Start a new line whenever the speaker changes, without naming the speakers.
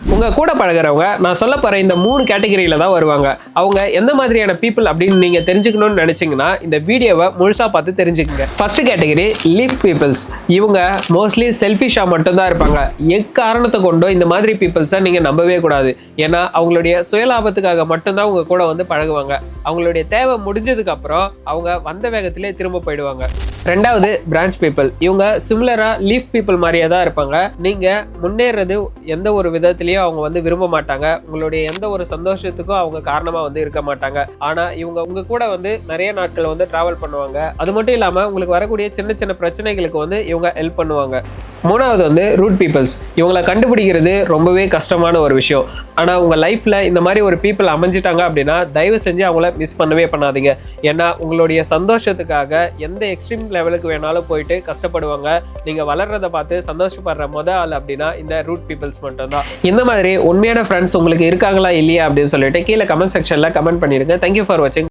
உங்க கூட பழகுறவங்க நான் சொல்ல போற இந்த 3 கேட்டகரியில தான் வருவாங்க. அவங்க எந்த மாதிரியான பீப்புள் அப்படின்னு நீங்க தெரிஞ்சுக்கணும்னு நினைச்சீங்கன்னா இந்த வீடியோவை முழுசா பார்த்து தெரிஞ்சுக்கங்க. First category leaf peoples. இவங்க மோஸ்ட்லி செல்ஃபிஷா மட்டும் தான் இருப்பாங்க. எக்காரணத்தை கொண்டும் இந்த மாதிரி பீப்புள்ஸை நீங்க நம்பவே கூடாது. ஏன்னா அவங்களுடைய சுயலாபத்துக்காக மட்டும்தான் உங்க கூட வந்து பழகுவாங்க. அவங்களுடைய தேவை முடிஞ்சதுக்கு அப்புறம் அவங்க வந்த வேகத்திலே திரும்ப போயிடுவாங்க. ரெண்டாவது பிரான்ச் பீப்புள். இவங்க சிமிலரா லீஃப் பீப்புள் மாதிரியே தான் இருப்பாங்க. நீங்க முன்னேறது எந்த ஒரு விதத்திலயும் அவங்க வந்து விரும்ப மாட்டாங்க. உங்களுடைய எந்த ஒரு சந்தோஷத்துக்கும் அவங்க காரணமா வந்து இருக்க மாட்டாங்க. ஆனா இவங்க உங்க கூட வந்து நிறைய நாட்கள் வந்து டிராவல் பண்ணுவாங்க. அது மட்டும் இல்லாம உங்களுக்கு வரக்கூடிய சின்ன சின்ன பிரச்சனைகளுக்கு வந்து இவங்க ஹெல்ப் பண்ணுவாங்க. மூணாவது வந்து ரூட் பீப்புள்ஸ். இவங்களை கண்டுபிடிக்கிறது ரொம்பவே கஷ்டமான ஒரு விஷயம். ஆனா உங்க லைஃப்ல இந்த மாதிரி ஒரு பீப்புள் அமைஞ்சிட்டாங்க அப்படின்னா தயவு செஞ்சு அவங்கள மிஸ் பண்ணவே பண்ணாதீங்க. ஏன்னா உங்களுடைய சந்தோஷத்துக்காக எந்த எக்ஸ்ட்ரீம் லெவலுக்கு வேணாலும் போயிட்டு கஷ்டப்படுவாங்க. நீங்க வளர்றத பார்த்து சந்தோஷப்படுற ஆள் அப்படின்னா இந்த ரூட் பீப்புள்ஸ் மட்டும் தான். இந்த மாதிரி உண்மையான ஃப்ரெண்ட்ஸ் உங்களுக்கு இருக்காங்களா இல்லையா அப்படின்னு சொல்லிட்டு கீழே கமெண்ட் செக்ஷன்ல கமெண்ட் பண்ணிருங்க. தேங்க்யூ ஃபார் வாட்சிங்.